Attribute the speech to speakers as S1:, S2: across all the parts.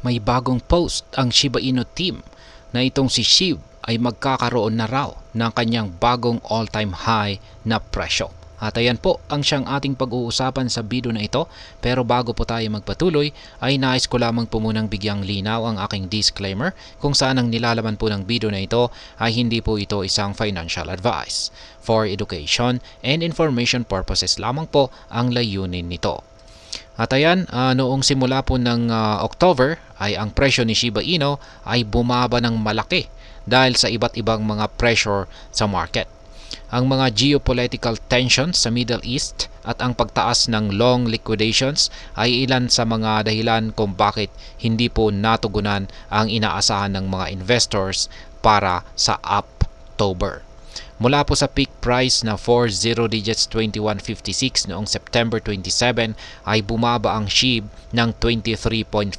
S1: May bagong post ang Shiba Inu team na itong si SHIB ay magkakaroon na raw ng kanyang bagong all-time high na presyo. At ayan po ang siyang ating pag-uusapan sa video na ito. Pero bago po tayo magpatuloy ay nais ko lamang po munang bigyang linaw ang aking disclaimer kung saan ang nilalaman po ng video na ito ay hindi po ito isang financial advice. For education and information purposes lamang po ang layunin nito. At ayan, noong simula po ng October ay ang presyo ni Shiba Inu ay bumaba ng malaki dahil sa iba't ibang mga pressure sa market. Ang mga geopolitical tensions sa Middle East at ang pagtaas ng long liquidations ay ilan sa mga dahilan kung bakit hindi po natugunan ang inaasahan ng mga investors para sa October. Mula po sa peak price na 40 digits 2156 noong September 27 ay bumaba ang SHIB ng 23.56%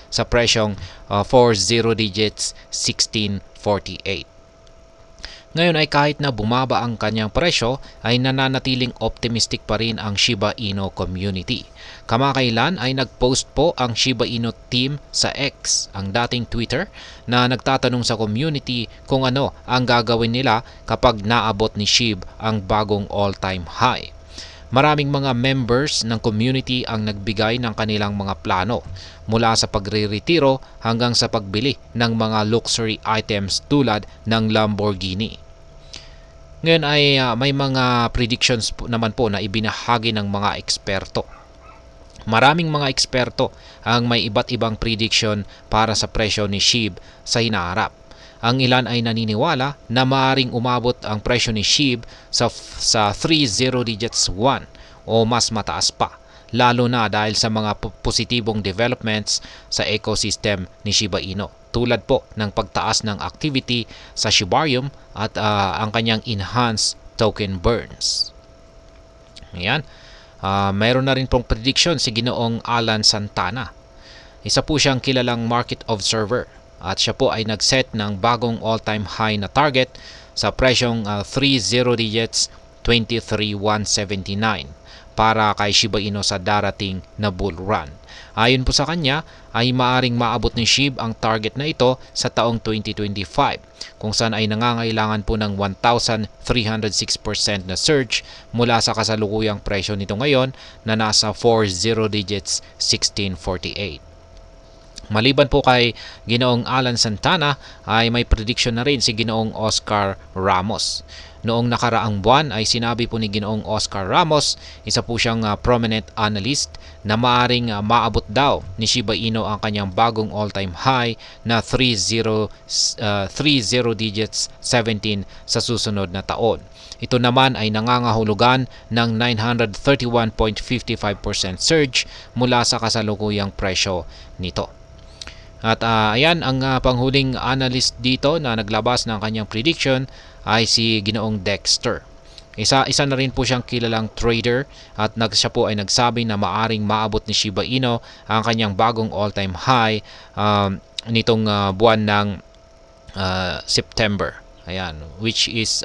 S1: sa presyong 40 digits 1648. Ngayon ay kahit na bumaba ang kanyang presyo ay nananatiling optimistic pa rin ang Shiba Inu community. Kamakailan ay nagpost po ang Shiba Inu team sa X, ang dating Twitter, na nagtatanong sa community kung ano ang gagawin nila kapag naabot ni SHIB ang bagong all-time high. Maraming mga members ng community ang nagbigay ng kanilang mga plano mula sa pagre-retiro hanggang sa pagbili ng mga luxury items tulad ng Lamborghini. Ngayon ay may mga predictions naman po na ibinahagi ng mga eksperto. Maraming mga eksperto ang may iba't ibang prediction para sa presyo ni SHIB sa hinaharap. Ang ilan ay naniniwala na maaaring umabot ang presyo ni SHIB sa 30 digits 1 o mas mataas pa, lalo na dahil sa mga positibong developments sa ecosystem ni Shiba Inu, tulad po ng pagtaas ng activity sa Shibarium at ang kanyang enhanced token burns. Ayan. Mayroon na rin pong prediction si Ginoong Alan Santana. Isa po siyang kilalang market observer at siya po ay nag-set ng bagong all-time high na target sa presyong 30 digits 23,179 para kay Shiba Inu sa darating na bull run. Ayon po sa kanya ay maaring maabot ni SHIB ang target na ito sa taong 2025 kung saan ay nangangailangan po ng 1,306% na surge mula sa kasalukuyang presyo nito ngayon na nasa 40 digits 1648. Maliban po kay Ginoong Alan Santana ay may prediction na rin si Ginoong Oscar Ramos. Noong nakaraang buwan ay sinabi po ni Ginoong Oscar Ramos, isa po siyang prominent analyst, na maaring maabot daw ni Shiba Inu ang kanyang bagong all-time high na 30 digits 17 sa susunod na taon. Ito naman ay nangangahulugan ng 931.55% surge mula sa kasalukuyang presyo nito. At ayan, ang panghuling analyst dito na naglabas ng kanyang prediction ay si Ginoong Dexter. Isa na rin po siyang kilalang trader at siya po ay nagsabi na maaring maabot ni Shiba Inu ang kanyang bagong all-time high nitong buwan ng September. Ayan, which is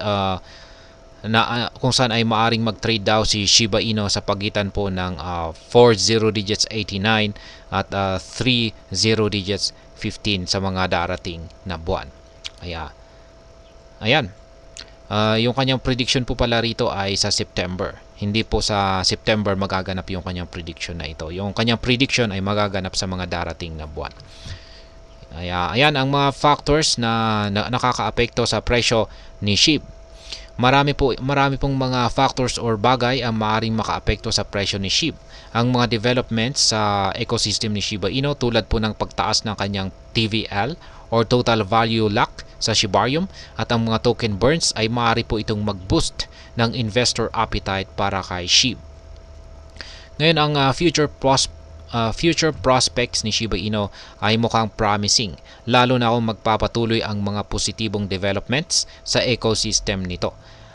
S1: kung saan ay maaring mag-trade daw si Shiba Inu sa pagitan po ng 40 digits 89 at 30 digits 15 sa mga darating na buwan. Ayan. Yung kanyang prediction po pala rito ay sa September. Hindi po sa September magaganap yung kanyang prediction na ito. Yung kanyang prediction ay magaganap sa mga darating na buwan. Ayan ang mga factors na nakakaapekto sa presyo ni SHIB. Marami pong mga factors or bagay ang maaaring makaapekto sa presyo ni SHIB. Ang mga developments sa ecosystem ni Shiba Inu tulad po ng pagtaas ng kanyang TVL or total value lock sa Shibarium at ang mga token burns ay maaari po itong mag-boost ng investor appetite para kay SHIB. Ngayon ang future prospects ni Shiba Inu ay mukhang promising, lalo na kung magpapatuloy ang mga positibong developments sa ecosystem nito.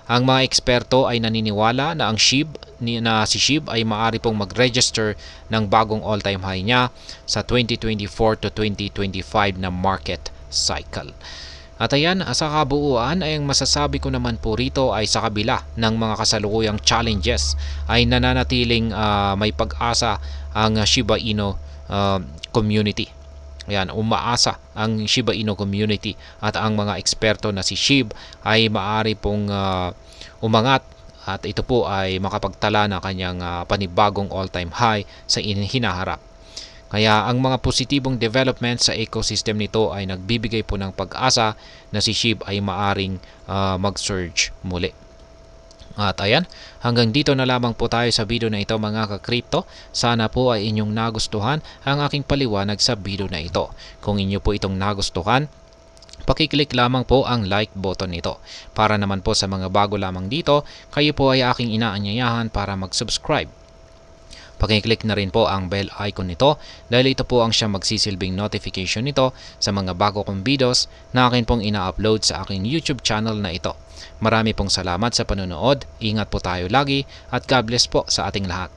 S1: Ang mga eksperto ay naniniwala na si SHIB ay maaari pong mag-register ng bagong all-time high niya sa 2024 to 2025 na market cycle. At ayan, sa kabuuan ay ang masasabi ko naman po rito ay sa kabila ng mga kasalukuyang challenges ay nananatiling may pag-asa ang Shiba Inu community. Ayan, umaasa ang Shiba Inu community at ang mga eksperto na si SHIB ay maaari pong umangat at ito po ay makapagtala ng kanyang panibagong all-time high sa hinaharap. Kaya ang mga positibong developments sa ecosystem nito ay nagbibigay po ng pag-asa na si SHIB ay maaring mag-surge muli. At ayan, hanggang dito na lamang po tayo sa video na ito mga ka-crypto. Sana po ay inyong nagustuhan ang aking paliwanag sa video na ito. Kung inyo po itong nagustuhan, pakiclick lamang po ang like button nito. Para naman po sa mga bago lamang dito, kayo po ay aking inaanyayahan para mag-subscribe. Pakiclick na rin po ang bell icon nito dahil ito po ang siyang magsisilbing notification nito sa mga bago kong videos na akin pong ina-upload sa aking YouTube channel na ito. Marami pong salamat sa panonood, ingat po tayo lagi at God bless po sa ating lahat.